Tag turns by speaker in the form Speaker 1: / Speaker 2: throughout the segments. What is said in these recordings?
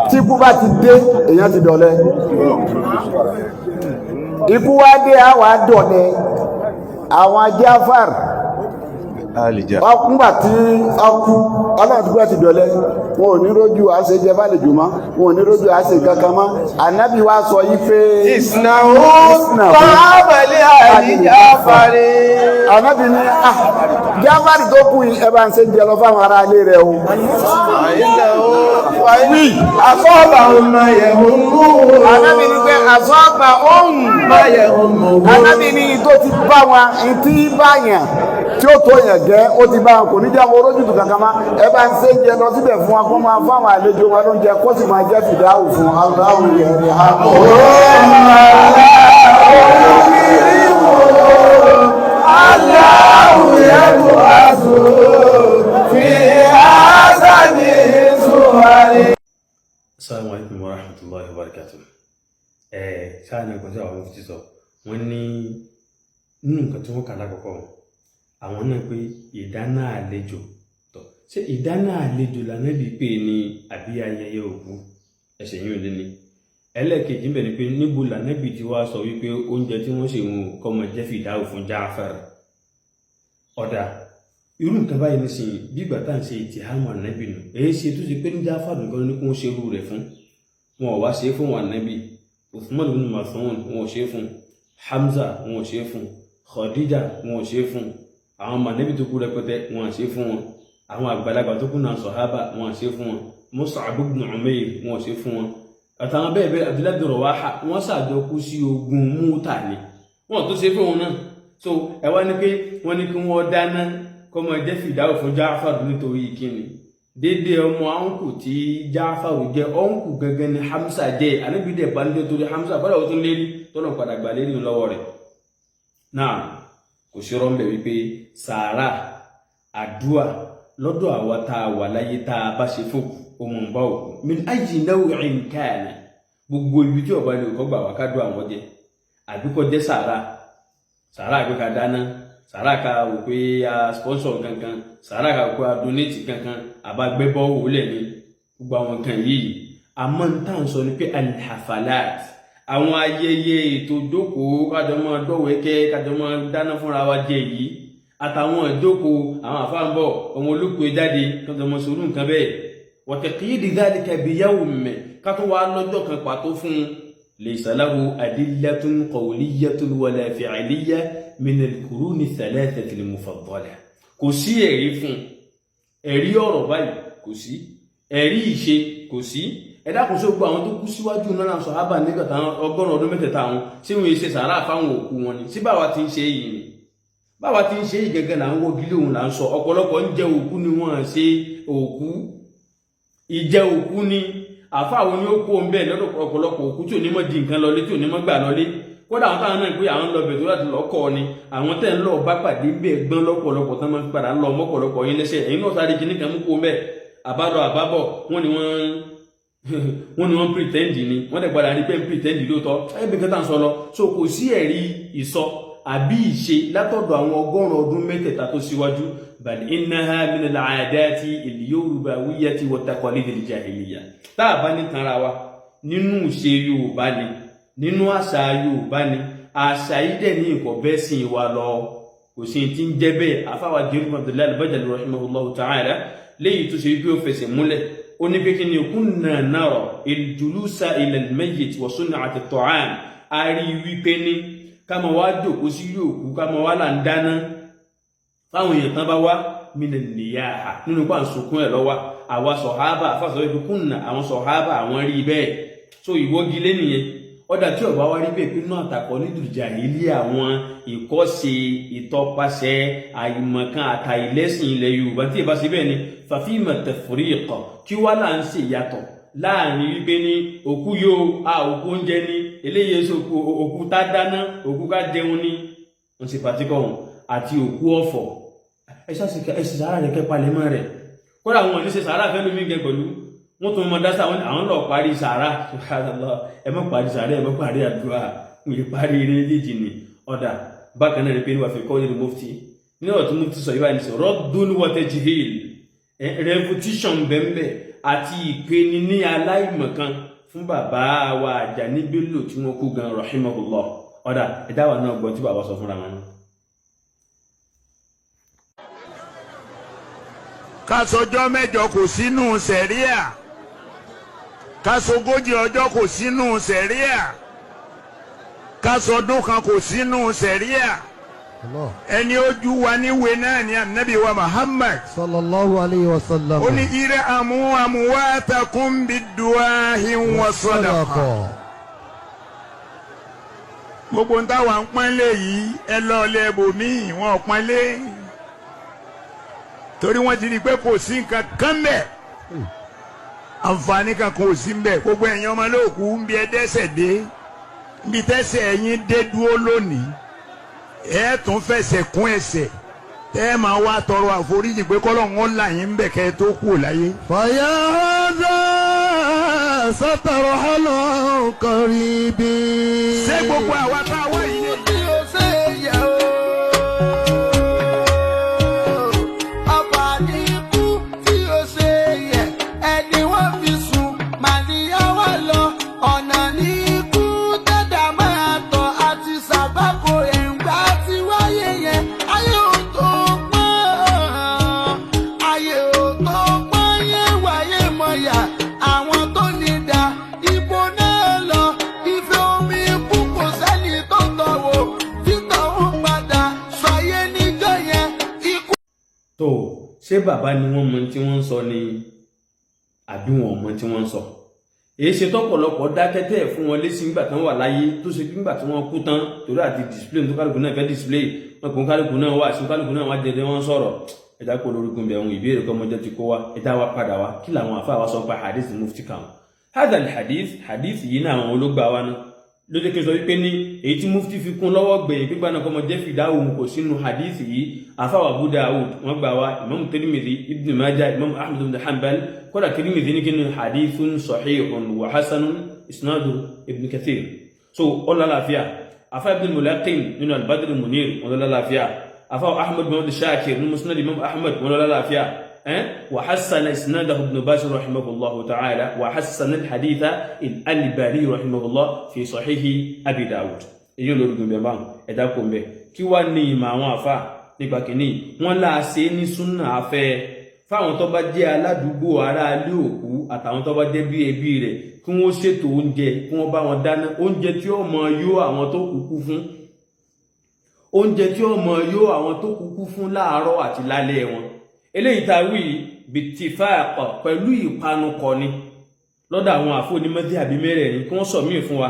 Speaker 1: tí ikú bá ti dé èèyàn ti dọ̀lẹ ikú wá dé àwọn àdọ̀lẹ àwọn Jáfàr nígbà tí ọkú ọlọ́run tó gbé ti dọ̀lẹ wọn ò ní rójú àṣejẹ bá lè jù mọ́ wọn ò ní rójú àṣe kankan mọ́ ànábì wa sọ yí pé
Speaker 2: ìsìnàwó pàápàá àní Jáfàrí.
Speaker 1: ànábì ní Jáfàrí tó kú ẹ bá ń ṣe jẹ lọ fáwọn ará ilé rẹ o.
Speaker 2: wí àsọ́ọ̀bà ọmọ yẹ̀hún mú.
Speaker 1: ànábì ní pé àsọ́ọ̀bà ọ̀hún ànábì ní tó ti bá wọn tí báyàn tí ó tó yẹn gẹ́ ó ti bá wọn kò ní jẹ́ àwọn orójútù kankan má ẹ bá ń ṣe jẹ lọ síbẹ̀ fún wa kó máa fáwọn àlejò wọn ló ń jẹ kó sì máa jẹ́ fìdáhù fún aláwọ̀ yẹ̀rẹ̀ àpò.
Speaker 2: aláwọ̀ yẹ̀rù àṣù fi àṣàní ìṣúwárí.
Speaker 3: Assalamu alaikum wa rahmatullahi wa barakatuh. Ṣáà ní ọgbọ̀n tí àwọn Mufty sọ wọ́n ní nínú nǹkan tí wọ́n kà lákọ̀ọ́kọ́ àwọn náà pé ìdáná àlejò tọ̀ ṣé ìdáná àlejò lànàbí pé ní àbí ayẹyẹ òkú ẹsẹ̀ yìí ò lé ní ẹlẹ́ẹ̀kejì ń bẹ̀ ni pé níbo lànàbí ti wá sọ wípé oúnjẹ tí wọ́n ṣe wọn kọ́mọ jẹ́ fìdáwò fún Jáfàr ọ̀dà irú nǹkan báyìí nísìnyí bí ìgbà tá à ń ṣe ìtìhámù ànábì nù èyí ṣe tó ṣe pé ní Jáfàr nìkan ní kí wọ́n ṣe irú rẹ̀ fún wọn ò wá ṣe é fún wọn ànábì Uthman bin Mas'ud wọn ò ṣe é fún Hamza wọn ò ṣe é fún Khadija wọn ò ṣe é fún àwọn mànẹ́bí tó kú rẹpẹtẹ wọn àṣẹ fún wọn àwọn àgbàlagbà tó kú náà sọ̀hábà wọn àṣẹ fún wọn Mus'ab ibn Umayr wọn àṣẹ fún wọn àtàwọn bẹ́ẹ̀ bẹ́ẹ̀ Abdullah bin Rawaha wọn ṣàjọ kú sí ogun Mu'tah ni wọn tó ṣe fún wọn náà so ẹ wá ní pé wọn ní kí wọn dáná kọ́ mọ jẹ́ fìdáwò fún Jáfàr nítorí kíni dédé ọmọ ọ̀nkù tí Jáfàr jẹ́ ọ̀nkù gẹ́gẹ́ ni Hamza jẹ́ anábìdẹ̀ balẹ̀ torí Hamza bọ́dà ó tún lérí tọ́nà padà gbà lérí lọ́wọ́ rẹ̀ náà kò sí rọ́mbẹ̀ wípé sàárà àdúà lọ́dọ̀ àwa tá a wà láyé tá a bá ṣe fòkù ọmọ ń bá òkú min ayyi naw'in kana gbogbo ibi tí ọba lè kọ́ gbà wá ká dùn àwọn jẹ àbí kọ́ jẹ́ sàárà àbí ká dáná sàárà ká wò pé a sponsor kankan sàárà ká wò pé a donate kankan àbá gbẹ́bọ́ wò lẹ̀ ní gbogbo àwọn kan yìí àmọ́ ń tàn sọ ni pé al-hafalat àwọn ayẹyẹ ètò ìjókòó kájọmọ dọ̀wẹ́kẹ́ kájọmọ dáná fúnra wa jẹ yìí àtàwọn ìjókòó àwọn àfáàbọ̀ ọmọ olóko jáde kájọmọ sòrò nǹkan bẹ́ẹ̀ wọ̀tẹ̀kìyìdì dhalika biyawm kátó wá lọ́jọ́ kan pàtó fún laysa lahu adillatun qawliyyatun wala fi'liyyah min al-quruni thalathati al-mufaddalah kò sí ẹ̀rí fún ẹ̀rí ọ̀rọ̀ báyìí kò sí ẹ̀rí ìṣe kò sí ẹ̀dá kò sógbó àwọn tó kú síwájú náà sọ̀hábà nígbà táwọn ọgọ́rùn ọdún mẹ́tẹ̀ẹ̀ta àwọn tí wọ́n ṣe sàárà fáwọn òkú wọn ni sí báwa ti ń ṣe yìí ni báwa ti ń ṣe yìí gẹ́gẹ́ là ń wọ́gílé òun là ń sọ ọ̀pọ̀lọpọ̀ ń jẹ òkú ni wọ́n ṣe òkú ìjẹ òkú ni àfáwọn ni ó kó ń bẹ́ẹ̀ lọ́dọ̀ ọ̀pọ̀lọpọ̀ òkú tí ò ní mọ̀ di nǹkan lọlé tí ò ní mọ̀ gbà lọlé kódà àwọn táwọn náà pé àwọn lọ bẹ̀ tó láti lọ́kọ̀ ni àwọn tẹ̀ ń lọ bá pàdé bẹ́ẹ̀ gbọ́n lọ́pọ̀lọpọ̀ tán máa ń padà lọ mọ́pọ̀lọpọ̀ yín lẹ́sẹ̀ ẹ̀yin náà sáré kinní kan mú kó ń bẹ́ẹ̀ àbábọ̀ wọ́n ni wọ́n pretend ni wọ́n dẹ̀ padà rí pé ń pretend lóòótọ́ ẹ̀bí kẹta ń sọ lọ so kò sí ẹ̀rí ìsọ àbí ìṣe látọ̀dọ̀ àwọn ọgọ́rùn ọdún mẹ́tẹ̀ẹ̀ta tó síwájú bal innaha min al-'adati al-yorubawiyyati wa taqalid al-jahiliyya tá a bá ní tanra wa nínú ìṣe Yorùbá ni nínú àṣà Yorùbá ni àṣà yìí dẹ̀ ní nǹkan bẹ́ẹ̀ sìn wa lọ kò sí ti ń jẹ́ bẹ́ẹ̀ afáwa jẹ́rù Abdullahi al-Bajali rahimahullahu ta'ala léyìí tó ṣe bí ó fẹsẹ̀ múlẹ̀ ó ní pé kí ni kunna nara al-julusa ila al-mayyit wa sun'at at-ta'am a rí wípé ní ká máa wá jókòó sí yòókù ká máa wá là ń dáná fáwọn èèyàn tán bá wá min an-niyaha nínú pa nsukun ẹ̀ lọ́wọ́ àwa sọ̀hábà àfàsọ̀ wípé kunna àwọn sọ̀hábà àwọn rí bẹ́ẹ̀ so ìwọ́gilé nìyẹn ọ̀dà tí ọba wá rí bẹ́ẹ̀ pé náà àtàkọ́ nídùú jàhílì àwọn ìkọ́ṣe ìtọpasẹ̀ àìmọ̀kan àtàìlẹ́sìn ilẹ̀ Yorùbá tí ìbá ṣe bẹ́ẹ̀ ni fàfíìmọ̀ tafriq kí wá là ń ṣe ìyàtọ̀ láàrin wípé ní òkú yóò òkú oúnjẹ ní eléyìí èso òkú tá dáná òkú ká jẹun ní wọ́n sì pàtíkọ̀ wọn àti òkú ọ̀fọ̀ ẹ̀sì sàárà rẹ̀ kẹ́ palẹ̀mọ́ rẹ̀ kódà wọn ní ṣe sàárà fẹ́ lómi gẹ pẹ̀lú wọ́n tún mọ dásà àwọn lọ parí sàárà ẹ mọ́ parí sàárà ẹ mọ́ parí àdúrà wọ́n lè parí eré méjèèjì ní ọ̀dà bákan náà ni pé ní wà fi kọ́ nínú Mufty ní ọ̀tún Mufty sọ yíwá ní sọ rọ́dún wọ́tẹ́ jihil repetition bẹ́ẹ̀ àti ìpeni ní aláìmọ̀kan fún bàbá wa Ajani Bello tí wọ́n kú gan rahimahullah. Ọ̀dà ẹ̀dá wa náà gbọ́ tí bàbá sọ fúnra wọn.
Speaker 4: ká sọjọ́ mẹ́jọ kò sínú sẹ̀ríà, ká sogójì ọjọ́ kò sínú sẹ̀ríà, ká sọdún kan kò sínú sẹ̀ríà. ẹni ojú wa níwèé náà ni Ànábì wa Muhammad
Speaker 2: sallallahu alayhi wa sallam.
Speaker 4: ó ní irhamu amwatakum bid-du'a'i wa sadaqa. gbogbo ń táwa ń pọ́nlé yìí ẹ lọ lẹ́bòmíì wọn ò pọ́nlé torí wọ́n ti rí i pé kò sí nǹkan kan bẹ́ẹ̀ àǹfààní kan kò sí bẹ́ẹ̀. gbogbo ẹ̀yin ọmọ lóòkù ń bí ẹ dẹ́ṣẹ̀ dé bí tẹ́ṣẹ̀ ẹ̀yin dé dúró lónìí ẹ tún fẹsẹ̀ kún ẹ̀ṣẹ̀ tẹ́ ẹ máa wá tọrọ àforíjì pé kọ́lọ́hún ó là yín ń bẹ̀ kẹ́ ẹ tó kú láyé.
Speaker 2: fàyà ọ̀dà satarhalu qaribi.
Speaker 4: ṣé gbogbo àwa tá a wá yìí.
Speaker 2: bí o ṣe yẹ o. ọba ní ikú tí o ṣe yẹ ẹni wọ́n fi sùn màníyàwó lọ ọ̀nà ní ikú tẹ́dà máa tọ̀ àti sàbákò ẹ̀ǹgbà tí wáyé yẹn ayé ò tó pọ́n ayé ò tó pọ́n yẹn wáyé mọ̀yà àwọn tó ní dá ibo náà lọ ife omi ikú kò sẹ́ni tó tọ̀wọ̀ títọ̀ ń padà sọyé níjọ́ yẹn ikú.
Speaker 3: tó ṣé bàbá ni wọ́n mọ tí wọ́n ń sọ ni àbí wọn mọ tí wọ́n ń sọ? èyí ṣe tọ́pọ̀lọpọ̀ dákẹ́tẹ́ fún wọn lésì nígbà tán wà láyé tó ṣe nígbà tí wọ́n kú tán torí àti display tó kálukú náà fẹ́ display wọn kò kálukú náà wà sí kálukú náà wá jẹjẹ wọn sọ̀rọ̀ ẹ̀dá kó lórúkún bẹ̀ ohun ìbéèrè kọ́ mọ́jọ́ ti kó wa ẹ̀dá wa padà wá kí làwọn àfa wa sọ pa hadith Mufty kan hadha hadith yìí náà àwọn olóògbà wa náà ló jẹ́ kí n sọ wípé ní èyí tí Mufty fi kún lọ́wọ́ gbẹ̀yìn pípa náà kọ́ mọ́ jẹ́ Fidau kò sínú hadith yìí àfa wa Abu Dawud wọ́n gbà wá Imam Tirmidhi Ibn Majah Imam Ahmad ibn Hanbal kódà Tirmidhi ní kí ni hadithun sahihun wa hasanun isnadu Ibn Kathir so ọlá láàfíà afa Ibn Mulaqin nínú al-Badr al-Munir wọn lọ́lá láàfíà afa Ahmad bin Shakir ní Musnad Imam Ahmad wọn lọ́lá láàfíà وحسن إسناده ابن باز رحمه الله تعالى وحسن الحديث الألباني رحمه الله في صحيح أبي داود èyí ló rúgbìn bẹ́ẹ̀ báwọn ẹ̀dá kò ń bẹ̀ kí wá ní ìmọ̀ àwọn àfà nípa kìíní wọ́n láàṣẹ ní súnà afẹ́ fáwọn tó bá jẹ́ aládùúgbò ará ilé òkú àtàwọn tó bá jẹ́ bí ẹbí rẹ̀ kí wọ́n ṣètò oúnjẹ kí wọ́n bá wọn dáná oúnjẹ tí ó mọ yó àwọn tó kúkú fún oúnjẹ tí ó mọ yó àwọn tó kúkú fún láàárọ̀ àti lálẹ́ wọn eléyìí tá wí bittifaq pẹ̀lú ìpanukọ ni lọ́dọ̀ àwọn àfọ onímọ̀dé àbí mẹ́rẹ̀ẹ̀rin kí wọ́n sọ míì fún wa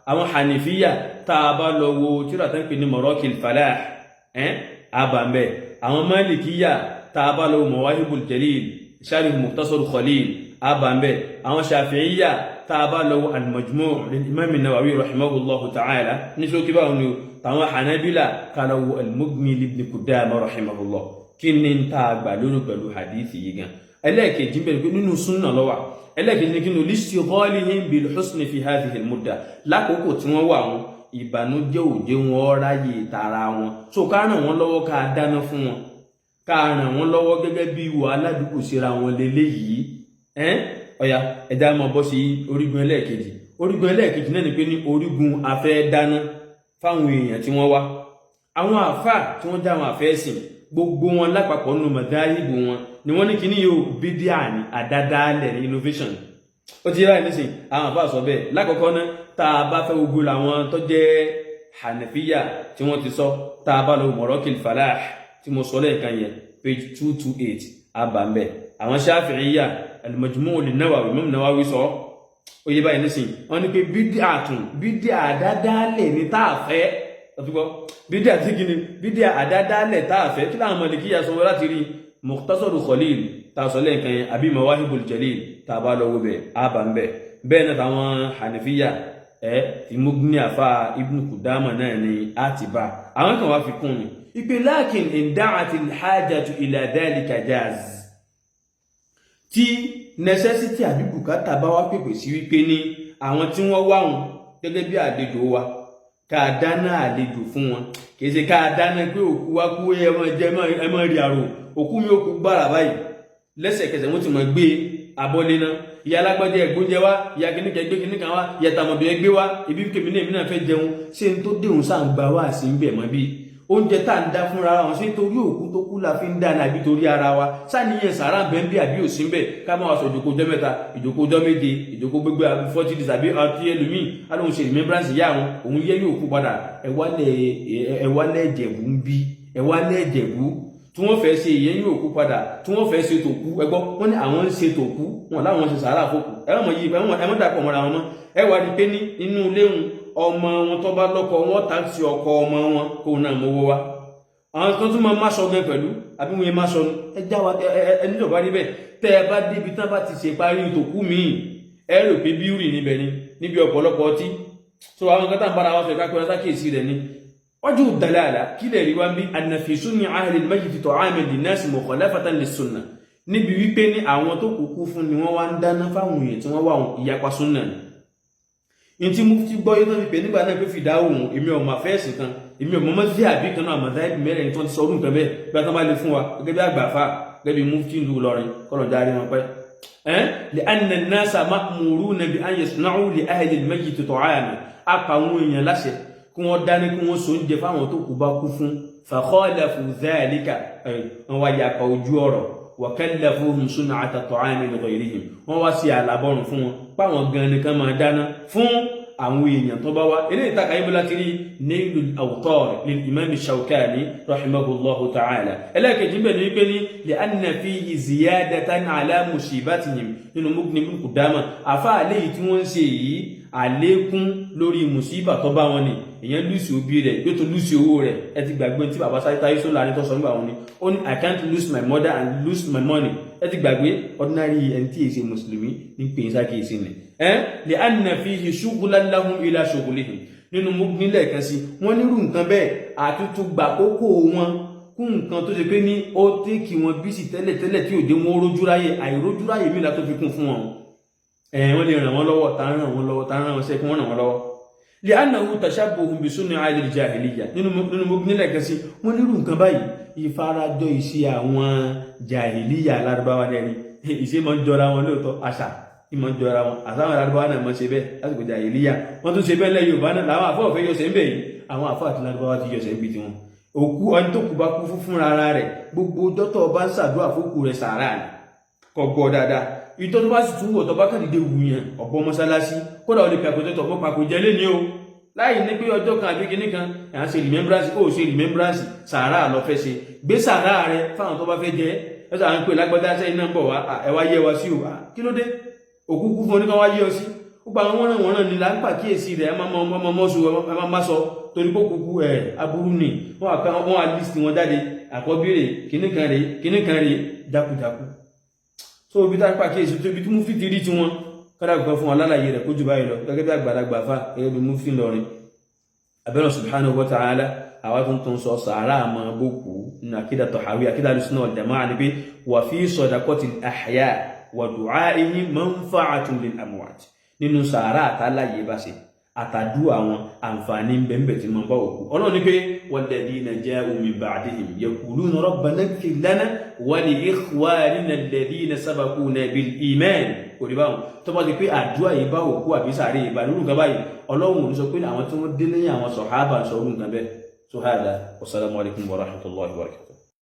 Speaker 3: àwọn hànífíyà tá a bá lọ wo tíra tán pè ní Marakil Falah àbàmbẹ̀ àwọn máàlìkíyà tá a bá lọ wo Mawahibul Jalil Sharh Mukhtasar Khalil àbàmbẹ̀ àwọn Shafi'iyya tá a bá lọ wo Al-Majmu' lil Imam An-Nawawi rahimahullahu ta'ala ní ṣókí báwọn ni táwọn Hanabila ká lọ wo Al-Mughni li Ibn Qudama rahimahullah kí ni tá a gbà lórí pẹ̀lú hadith yìí gan ẹlẹ́ẹ̀kejì bẹ̀rẹ̀ pé nínú súnnà lọ́wà ẹlẹ́ẹ̀kejì ní kí ní listighalihim bil husni fi hadhihi al mudda lákòókò tí wọ́n wà wọn ìbànújẹ́ òjé wọn ráyè tara wọn so ká ràn wọ́n lọ́wọ́ ká dáná fún wọn ká ràn wọ́n lọ́wọ́ gẹ́gẹ́ bí ìwà aládùúgbò síra wọn lélẹ́yìí ọ̀yà ẹ̀dá mọ̀ bọ́ sí orígun ẹlẹ́ẹ̀kejì náà ni pé ní orígun afẹ́ dáná fáwọn èèyàn tí wọ́n wá àwọn àfà tí wọ́n já àwọn àfẹ́sìn gbogbo wọn lápapọ̀ nínú mọ̀dáyìbò wọn ni wọ́n ní kí ní yóò bídíà ní àdádálẹ̀ ní innovation ó ti ráì nísìn àwọn àbá sọ bẹ́ẹ̀ lákọ̀ọ́kọ́ náà tá a bá fẹ́ gbogbo làwọn tó jẹ́ hànàfíyà tí wọ́n ti sọ tá a bá lọ Marakil Falah tí mo sọ lẹ́ẹ̀kan yẹn page 228 abàmbẹ̀ àwọn Shafi'iyya Al-Majmu' lin-Nawawi Imam Nawawi sọ ó yẹ báyìí nísìn wọ́n ní pé bídíà àdádálẹ̀ ní tá a fẹ́ ọ̀túgbọ́ bídíà tí gini bídíà àdádálẹ̀ táàfẹ́ kí láwọn Màlíkíyà sọ wọ́n láti rí Mukhtasar Khalil tàṣọlẹ̀ nǹkan yẹn àbí Mawahibul Jalil tàbá lọ́wọ́ bẹ̀ àbà ń bẹ̀ bẹ́ẹ̀ náà táwọn Hanafiyya ti Mughni àfà Ibn Qudama náà ni a ti bá àwọn kan wá fi kún ni ìpè lakin in da'at al-hajatu ila dhalika jaz tí necessity àbí bùkátà bá wá pèpè sí wípé ní àwọn tí wọ́n wá wọn gẹ́gẹ́ bí àlejò wa ká dáná àlejò fún wọn kìí ṣe ká dáná pé òkú wá kú ẹmọ rí àrò òkú mi òkú gbára báyìí lẹ́sẹ̀kẹsẹ̀ wọ́n ti mọ̀ gbé abọ́lé náà ìyá alágbájá ẹ̀gbóúnjẹ wá ìyá kìnnìkan ẹgbẹ́ kìnnìkan wá ìyá tàmọ̀dọ̀ ẹgbẹ́ wá ibi kèmí náà fẹ́ jẹun ṣé n tó déhùn sáà ń gba wá sí ń bẹ̀ mọ́ bí oúnjẹ tá à ń dá fúnra wọn ṣé torí òkú tó kú la fi ń dá ní àbí torí ara wa sáníyàn sàrà bẹ́ẹ̀ bí àbí òsín bẹ́ẹ̀ ká máa wá sọ ìjókòó ọjọ́ mẹ́ta ìjókòó ọjọ́ méje ìjókòó gbégbé 40 days àbí ọtí ẹlòmíì alóhùn ṣe remembrance yá wọn òun yẹ yóò kú padà ẹwálẹ̀ ẹ̀jẹ̀bù ń bí ẹwálẹ̀ ẹ̀jẹ̀bù tí wọ́n fẹ́ ṣe ìyẹn yóò kú padà tí wọ́n fẹ́ ṣe tòkú ẹgbọ́ wọ́n ní àwọn ń ṣe tòkú wọn láwọn ṣe sàrà fòkú ẹ̀wọ̀n yìí ẹ̀wọ̀n dàpọ̀ mọ́ra wọn mọ́ ẹ wá di pé ní inú léhùn ọmọ wọn tó bá lọ́kọ wọn tà sí ọkọ ọmọ wọn kó náà mọ́wọ́ wá àwọn kan tún máa má sọ gan pẹ̀lú àbí wọn yẹn má sọ ẹ já wa ẹni tó bá rí bẹ́ẹ̀ tẹ́ ẹ bá débi tán bá ti ṣe parí tòkú míì ẹ rò pé bíúrì níbẹ̀ ni níbi ọ̀pọ̀lọpọ̀ ọtí so àwọn kan tá ń bára wọn fẹ́ kápẹ́ sákèsí rẹ̀ ni wájú dàlálà kí lè rí wá ń bí ànàfi sunni ahli al-mayyit ta'aman lin-nas mukhalafatan lis-sunnah níbi wípé ní àwọn tó kúkú fún ni wọ́n wá ń dáná fáwọn èèyàn tí wọ́n wà ìyapa súnnà ní tí Mufty gbọ́ yé náà wípé nígbà náà pé Fidau òun èmi ọmọ àfẹ́ẹ̀sì kan èmi ọmọ mọ́sí àbí kan náà àmọ́dáìbì mẹ́rin tí wọ́n ti sọ ọdún nǹkan bẹ́ẹ̀ bí wọ́n bá lè fún wa gẹ́gẹ́ bí àgbàfà gẹ́gẹ́ bí Mufty ń lu Ìlọrin kọ́lọ̀ járe wọn pẹ́ li'anna an-nasa ma'muruna bi an yasna'u li ahli al-mayyit ta'aman apá àwọn èèyàn láṣẹ kí wọ́n dání kí wọ́n so oúnjẹ fáwọn tó kú bá kú fún fa khalafu dhalika wọ́n wá yapa ojú ọ̀rọ̀ wa kallafuhum sun'ata ta'amin li ghayrihim wọ́n wá sí àlàbọ̀rùn fún wọn páwọn gan nìkan máa dáná fún àwọn èèyàn tó bá wá ilé ìtaka yìí bọ́lá ti rí Nailul Awtar lil Imam Shawkani rahimahullahu ta'ala ẹlẹ́ẹ̀kejì bẹ̀ ní wípé ní li'anna fihi ziyadatan ala musibatihim nínú Mughni ibn Qudama àfáà léyìí tí wọ́n ń ṣe yìí àlékún lórí mùsíbà tó bá wọn ni èyàn lùsì òbí rẹ̀ yóò tó lùsì owó rẹ̀ ẹ ti gbàgbé tí bàbá sáyé só láàrin tó sọ nígbà wọn ni ó ní I can't lose my mother and lose my money ẹ ti gbàgbé ordinary ẹni tí èsì mùsùlùmí ní pè é sákèésí ni lè anna fihi shughlan lahum ila shughlihim nínú Mughni lẹ́ẹ̀kan sí wọ́n nírú nǹkan bẹ́ẹ̀ àtútù gbà kókó wọn kún nǹkan tó ṣe pé ní ó tẹ́kì wọn bísí tẹ́lẹ̀ tí ò dé wọn rójúráyè àìrójúráyè mí látó fi kún fún wọn wọ́n lè ràn wọ́n lọ́wọ́ tàà ràn wọ́n sẹ́kún wọ́n ràn wọ́n lọ́wọ́ li'annahu tashabbuhun bi sunni ahli al-jahiliyya nínú Mughni lẹ́ẹ̀kan sí wọ́n nírú nǹkan báyìí ìfarajọ ìṣe àwọn jahiliyya alárúbáwá lẹ́rí ìṣe mọ́ jọra wọn lóòótọ́ àṣà ìmọ̀ jọra wọn àtàwọn alárúbáwá náà mọ́ ṣe bẹ́ẹ̀ lásìkò jahiliyya wọ́n tún ṣe bẹ́ẹ̀ lẹ́yìn Yorùbá náà làwọn àfọ́ òfin yọ̀ṣẹ̀ ń bẹ̀ yìí àwọn àfọ́ àti alárúbáwá ti yọ̀ṣẹ̀ ń bì tiwọn òkú ọni tó kú bá kú fúnra ara rẹ̀ gbogbo dọ́tọ̀ bá ń ṣàdúrà fókù rẹ̀ sàárà kọ gbọ́ dáadáa ìtọ́ tó bá sì tún wọ̀ tó bá kàdìdé wùyàn ọ̀pọ̀ mọ́sálásí kódà ó lè pẹ̀kọ̀tọ̀ ọ̀pọ̀ pàkó jẹ́ lé ní o láì ní pé ọjọ́ kan àbí kìíní kan ẹ̀yà ṣe remembrance ó ṣe remembrance sàárà lọ fẹ́ ṣe gbé sàárà rẹ fáwọn tó bá fẹ́ jẹ́ ẹ̀sà à ń pè lágbádá sẹ́yìn náà bọ̀ wá ẹ̀wá yẹ wa sí o kí ló dé òkú kú fún oníkan wá yẹ ọ sí ó pa àwọn wọ́n náà ní láńpà kíyèsí rẹ̀ ẹ má sọ torí pé kúkú aburú ni wọ́n á list wọn jáde àkọ́bíre kìíní kan rè jákujáku so ibi tá ń pàkíyèsí tó ibi tí Mufty ti rí tí wọn kọ́dà gbọ́ fún alálàyé rẹ̀ kó jù báyìí lọ gẹ́gẹ́ bí àgbàlagbà fà gẹ́gẹ́ bí Mufty lọrin abẹ́rẹ́ subhanahu wa ta'ala àwọn tó ń sọ sàárà àmọ́ bókù ní àkídà tọ̀háwí àkídà al-sunnah wal jamā'ah ní pé wà fi sadaqati al-ahyā' wa du'ā'ihim manfa'atun lil-amwāt nínú sàárà àtàlàyé bá ṣe àtàdú àwọn àǹfààní bẹ̀m̀bẹ̀ tí wọ́n bá òkú ọlọ́run ní pé walladhīna jā'ū min ba'dihim yaqūlūna rabbanā ighfir lanā wa li ikhwānina alladhīna sabaqūnā bil-īmān kò rí báwọn tó bá ti pé àdúrà yìí bá òkú àbí sàárè ìbá nínú nǹkan báyìí ọlọ́run ní sọ pé àwọn tí wọ́n dé lẹ́yìn àwọn sàhábà sọ orú nǹkan bẹ́ẹ̀. So hādhā wa salāmu alaykum wa rahmatullahi wa barakatuh.